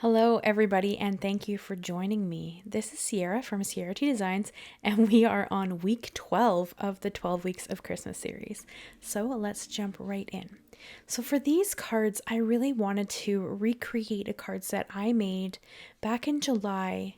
Hello, everybody, and thank you for joining me. This is Ciara from Ciara T Designs, and we are on week 12 of the 12 Weeks of Christmas series. So let's jump right in. So for these cards, I really wanted to recreate a card set I made back in July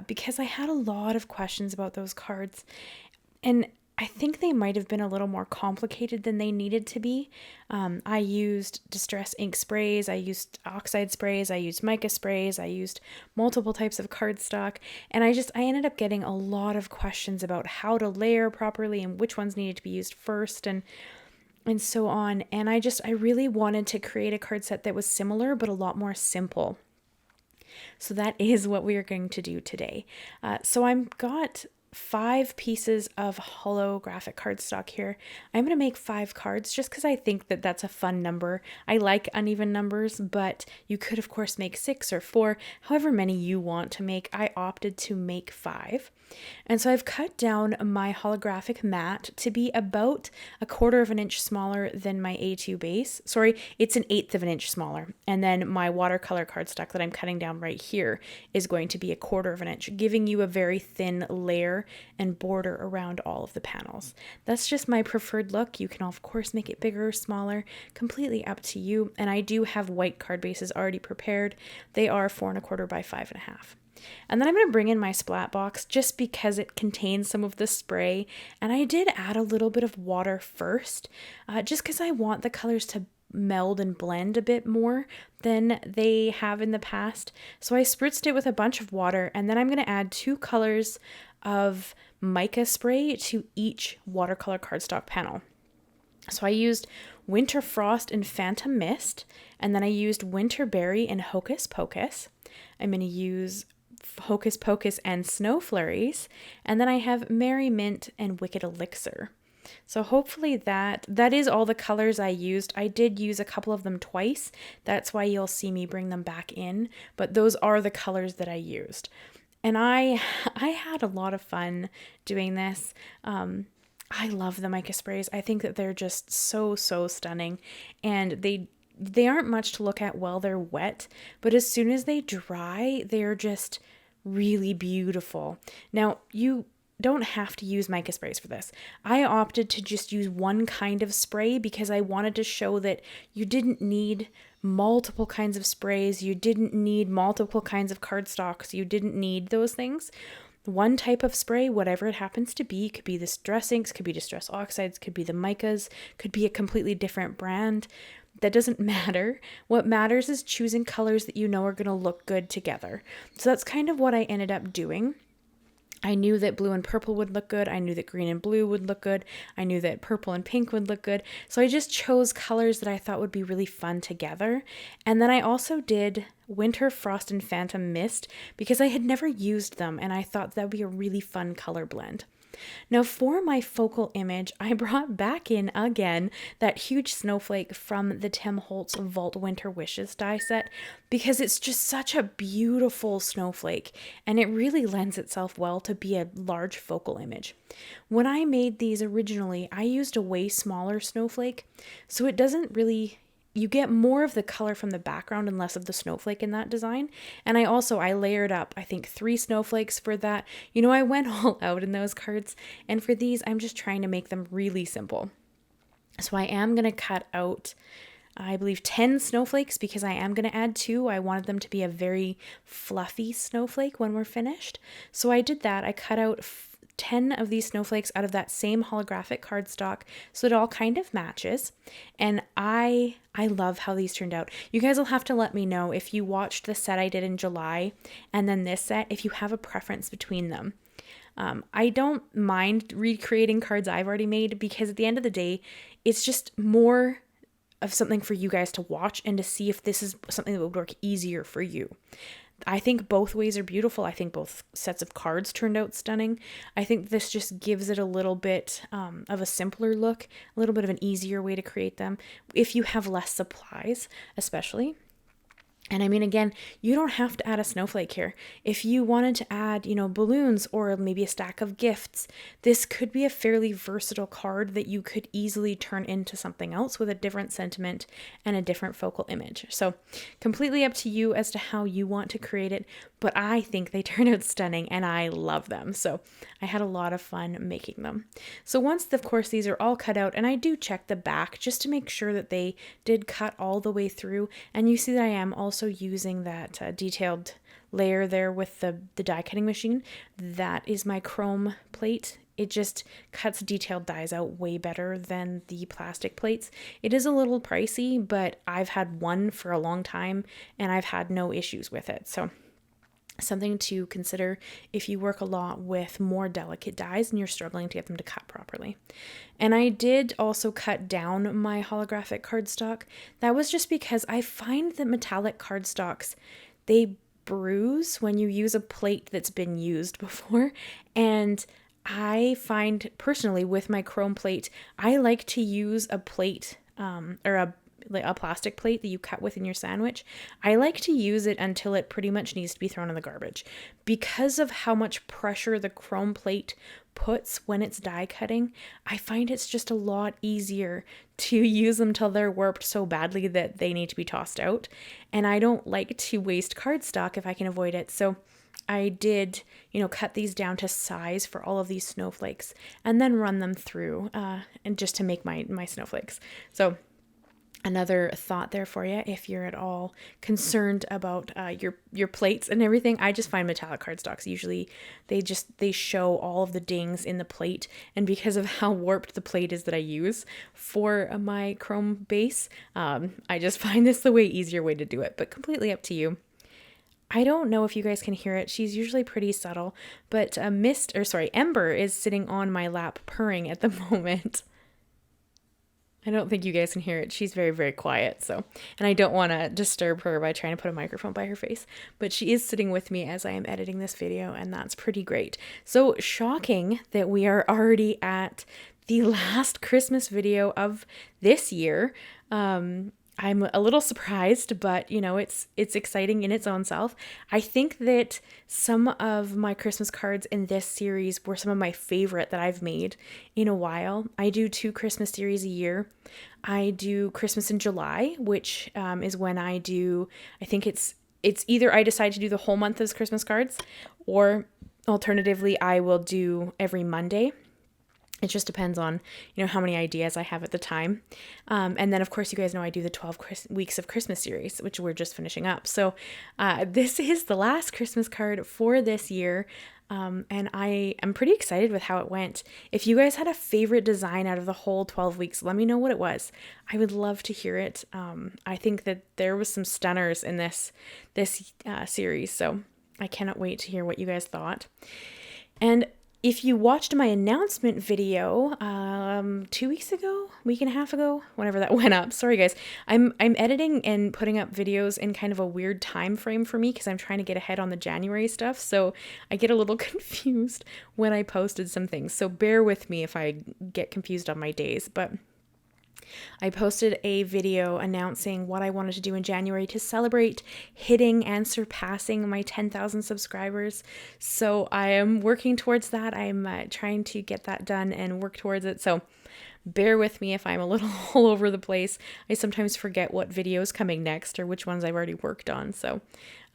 because I had a lot of questions about those cards. And I think they might have been a little more complicated than they needed to be. I used distress ink sprays, I used oxide sprays, I used mica sprays, I used multiple types of cardstock, and I ended up getting a lot of questions about how to layer properly and which ones needed to be used first and so on. And I really wanted to create a card set that was similar but a lot more simple. So that is what we are going to do today. So I've got 5 pieces of holographic cardstock here. I'm going to make 5 cards just because I think that that's a fun number. I like uneven numbers, but you could of course make 6 or 4, however many you want to make. I opted to make 5. And so I've cut down my holographic mat to be about 1/4 of an inch smaller than my A2 base. Sorry, it's 1/8 of an inch smaller. And then my watercolor cardstock that I'm cutting down right here is going to be 1/4 of an inch, giving you a very thin layer and border around all of the panels. That's just my preferred look. You can of course make it bigger or smaller, completely up to you. And I do have white card bases already prepared. They are 4 1/4 by 5 1/2. And then I'm going to bring in my Splat box just because it contains some of the spray. And I did add a little bit of water first, just because I want the colors to meld and blend a bit more than they have in the past. So I spritzed it with a bunch of water, and then I'm going to add 2 colors of mica spray to each watercolor cardstock panel. So I used Winterfrost and Phantom Mist, and then I used WinterBerry and Hocus Pocus. I'm going to use Hocus Pocus and Snow Flurries, and then I have Merry Mint and Wicked Elixir. So hopefully that is all the colors I used. I did use a couple of them twice. That's why you'll see me bring them back in, but those are the colors that I used. And I had a lot of fun doing this. I love the mica sprays. I think that they're just so stunning, and they aren't much to look at while they're wet, but as soon as they dry, they're just really beautiful. Now, you don't have to use mica sprays for this. I opted to just use one kind of spray because I wanted to show that you didn't need multiple kinds of sprays, you didn't need multiple kinds of cardstocks, you didn't need those things. One type of spray, whatever it happens to be, could be distress inks, could be distress oxides, could be the micas, could be a completely different brand. That doesn't matter. What matters is choosing colors that you know are going to look good together. So that's kind of what I ended up doing. I knew that blue and purple would look good. I knew that green and blue would look good. I knew that purple and pink would look good. So I just chose colors that I thought would be really fun together. And then I also did Winterfrost and Phantom Mist because I had never used them, and I thought that would be a really fun color blend. Now for my focal image, I brought back in again that huge snowflake from the Tim Holtz Vault Winter Wishes die set because it's just such a beautiful snowflake, and it really lends itself well to be a large focal image. When I made these originally, I used a way smaller snowflake, so it doesn't really... You get more of the color from the background and less of the snowflake in that design. And I layered up, I think, 3 snowflakes for that. You know, I went all out in those cards. And for these, I'm just trying to make them really simple. So I am going to cut out, I believe, 10 snowflakes because I am going to add 2. I wanted them to be a very fluffy snowflake when we're finished. So I did that. I cut out 10 of these snowflakes out of that same holographic cardstock so it all kind of matches. And I love how these turned out. You guys will have to let me know if you watched the set I did in July and then this set, if you have a preference between them. I don't mind recreating cards I've already made because at the end of the day, it's just more of something for you guys to watch and to see if this is something that would work easier for you. I think both ways are beautiful. I think both sets of cards turned out stunning. I think this just gives it a little bit of a simpler look, a little bit of an easier way to create them if you have less supplies, especially. And I mean, again, you don't have to add a snowflake here. If you wanted to add, balloons or maybe a stack of gifts, this could be a fairly versatile card that you could easily turn into something else with a different sentiment and a different focal image. So completely up to you as to how you want to create it, but I think they turn out stunning and I love them. So I had a lot of fun making them. So once, of course, these are all cut out, and I do check the back just to make sure that they did cut all the way through. And you see that I am also using that detailed layer there with the die cutting machine. That is my chrome plate. It just cuts detailed dies out way better than the plastic plates. It is a little pricey, but I've had one for a long time and I've had no issues with it. So something to consider if you work a lot with more delicate dies and you're struggling to get them to cut properly. And I did also cut down my holographic cardstock. That was just because I find that metallic cardstocks, they bruise when you use a plate that's been used before. And I find personally with my chrome plate, I like to use a plate or a plastic plate that you cut within your sandwich. I like to use it until it pretty much needs to be thrown in the garbage because of how much pressure the chrome plate puts when it's die cutting. I find it's just a lot easier to use them till they're warped so badly that they need to be tossed out. And I don't like to waste cardstock if I can avoid it. So I did, cut these down to size for all of these snowflakes and then run them through and just to make my snowflakes. So another thought there for you if you're at all concerned about your plates and everything. I just find metallic cardstocks usually they show all of the dings in the plate, and because of how warped the plate is that I use for my chrome base, I just find this the easier way to do it, but completely up to you. I don't know if you guys can hear it. She's usually pretty subtle, but Ember is sitting on my lap purring at the moment. I don't think you guys can hear it. She's very, very quiet. And I don't want to disturb her by trying to put a microphone by her face, but she is sitting with me as I am editing this video, and that's pretty great. So shocking that we are already at the last Christmas video of this year. I'm a little surprised, but it's exciting in its own self. I think that some of my Christmas cards in this series were some of my favorite that I've made in a while. I do 2 Christmas series a year. I do Christmas in July, which is when I think it's either I decide to do the whole month as Christmas cards, or alternatively, I will do every Monday. It just depends on, how many ideas I have at the time. And then, of course, you guys know I do the 12 weeks of Christmas series, which we're just finishing up. So this is the last Christmas card for this year. And I am pretty excited with how it went. If you guys had a favorite design out of the whole 12 weeks, let me know what it was. I would love to hear it. I think that there was some stunners in this series. So I cannot wait to hear what you guys thought. And if you watched my announcement video 2 weeks ago, week and a half ago, whenever that went up, sorry guys, I'm editing and putting up videos in kind of a weird time frame for me because I'm trying to get ahead on the January stuff, so I get a little confused when I posted some things, so bear with me if I get confused on my days. But I posted a video announcing what I wanted to do in January to celebrate hitting and surpassing my 10,000 subscribers. So I am working towards that. I'm trying to get that done and work towards it. So bear with me if I'm a little all over the place. I sometimes forget what video is coming next or which ones I've already worked on. So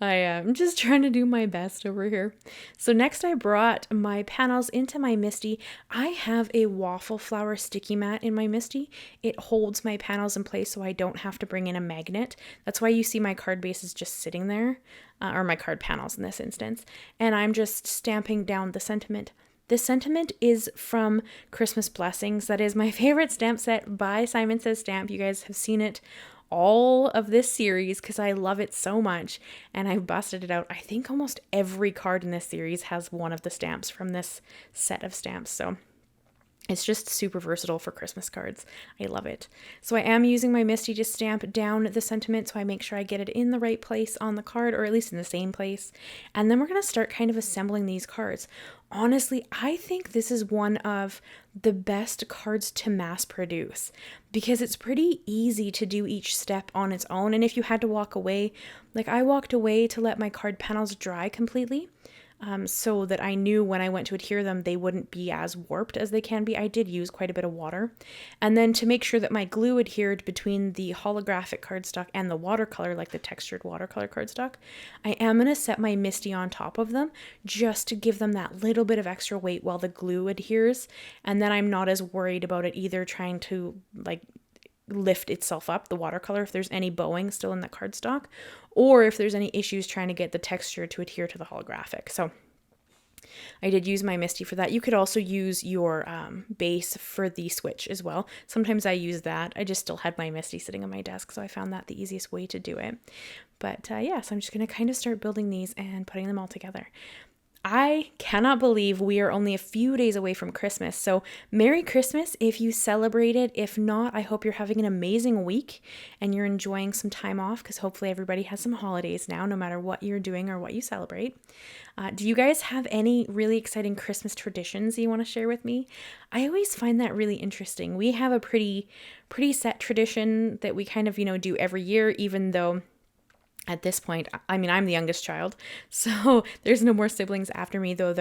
I am just trying to do my best over here. So next I brought my panels into my Misti. I have a waffle flower sticky mat in my Misti. It holds my panels in place so I don't have to bring in a magnet. That's why you see my card base is just sitting there, or my card panels in this instance. And I'm just stamping down the sentiment. This sentiment is from Christmas Blessings. That is my favorite stamp set by Simon Says Stamp. You guys have seen it all of this series because I love it so much, and I've busted it out. I think almost every card in this series has one of the stamps from this set of stamps. So It's just super versatile for Christmas cards. I love it. So I am using my Misti to stamp down the sentiment, so I make sure I get it in the right place on the card, or at least in the same place. And then we're going to start kind of assembling these cards. Honestly, I think this is one of the best cards to mass produce because it's pretty easy to do each step on its own. And if you had to walk away, like I walked away to let my card panels dry completely, so that I knew when I went to adhere them, they wouldn't be as warped as they can be. I did use quite a bit of water. And then to make sure that my glue adhered between the holographic cardstock and the watercolor, like the textured watercolor cardstock, I am going to set my Misti on top of them just to give them that little bit of extra weight while the glue adheres. And then I'm not as worried about it either trying to like lift itself up, the watercolor, if there's any bowing still in that cardstock, or if there's any issues trying to get the texture to adhere to the holographic. So I did use my Misti for that. You could also use your base for the switch as well. Sometimes I use that. I just still had my Misti sitting on my desk, so I found that the easiest way to do it. But yeah, so I'm just going to kind of start building these and putting them all together. I cannot believe we are only a few days away from Christmas. So Merry Christmas if you celebrate it. If not, I hope you're having an amazing week and you're enjoying some time off, because hopefully everybody has some holidays now, no matter what you're doing or what you celebrate. Do you guys have any really exciting Christmas traditions you want to share with me? I always find that really interesting. We have a pretty set tradition that we kind of, do every year, even though at this point, I mean, I'm the youngest child, so there's no more siblings after me, though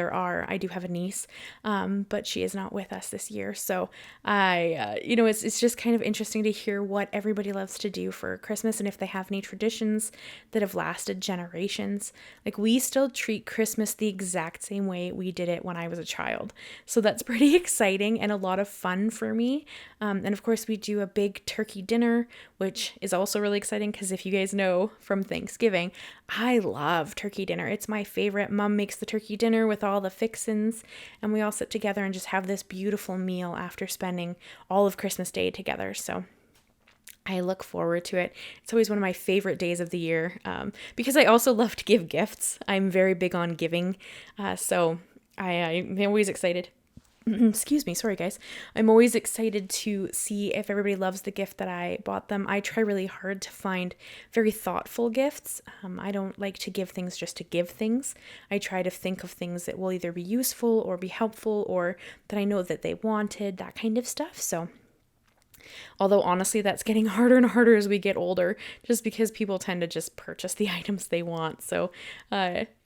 I do have a niece, but she is not with us this year. So it's just kind of interesting to hear what everybody loves to do for Christmas and if they have any traditions that have lasted generations. Like, we still treat Christmas the exact same way we did it when I was a child. So that's pretty exciting and a lot of fun for me. And of course, we do a big turkey dinner, which is also really exciting because if you guys know from Thanksgiving, I love turkey dinner. It's my favorite. Mom makes the turkey dinner with all the fixins, and we all sit together and just have this beautiful meal after spending all of Christmas Day together. So I look forward to it. It's always one of my favorite days of the year, because I also love to give gifts. I'm very big on giving, so I'm always excited. Excuse me, sorry guys. I'm always excited to see if everybody loves the gift that I bought them. I try really hard to find very thoughtful gifts. I don't like to give things just to give things. I try to think of things that will either be useful or be helpful or that I know that they wanted, that kind of stuff. So although honestly, that's getting harder and harder as we get older, just because people tend to just purchase the items they want. So,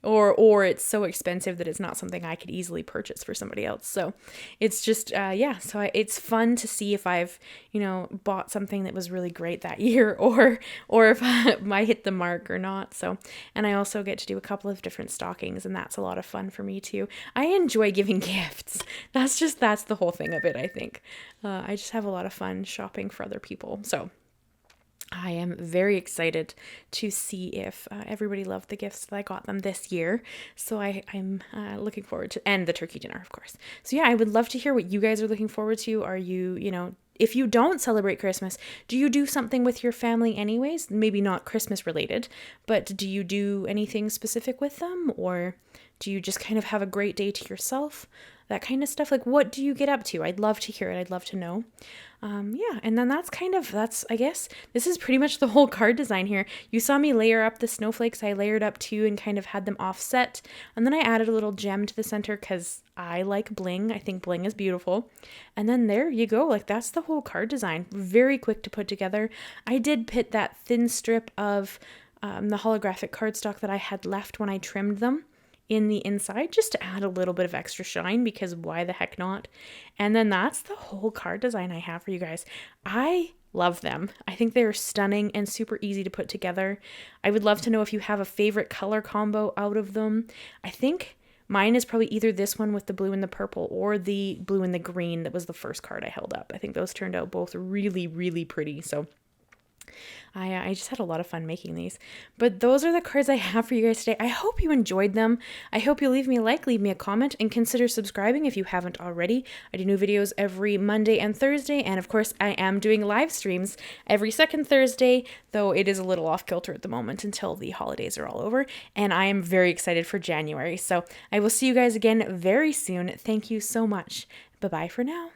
or it's so expensive that it's not something I could easily purchase for somebody else. So it's just, it's fun to see if I've, bought something that was really great that year or if I hit the mark or not. So, and I also get to do a couple of different stockings, and that's a lot of fun for me too. I enjoy giving gifts. That's the whole thing of it, I think. I just have a lot of fun shopping for other people. So I am very excited to see if everybody loved the gifts that I got them this year. So I'm looking forward to, and the turkey dinner, of course. So yeah, I would love to hear what you guys are looking forward to. Are you, if you don't celebrate Christmas, do you do something with your family anyways? Maybe not Christmas related, but do you do anything specific with them? Or do you just kind of have a great day to yourself? That kind of stuff. Like, what do you get up to? I'd love to hear it. I'd love to know. And then I guess, this is pretty much the whole card design here. You saw me layer up the snowflakes. I layered up two and kind of had them offset. And then I added a little gem to the center because I like bling. I think bling is beautiful. And then there you go. Like, that's the whole card design. Very quick to put together. I did put that thin strip of the holographic cardstock that I had left when I trimmed them in the inside just to add a little bit of extra shine, because why the heck not? And then that's the whole card design I have for you guys. I love them. I think they're stunning and super easy to put together. I would love to know if you have a favorite color combo out of them. I think mine is probably either this one with the blue and the purple or the blue and the green that was the first card I held up. I think those turned out both really, really pretty. So I just had a lot of fun making these. But those are the cards I have for you guys today. I hope you enjoyed them. I hope you leave me a comment, and consider subscribing if you haven't already. I do new videos every Monday and Thursday, and of course I am doing live streams every second Thursday, though it is a little off kilter at the moment until the holidays are all over, and I am very excited for January. So I will see you guys again very soon. Thank you so much. Bye-bye for now.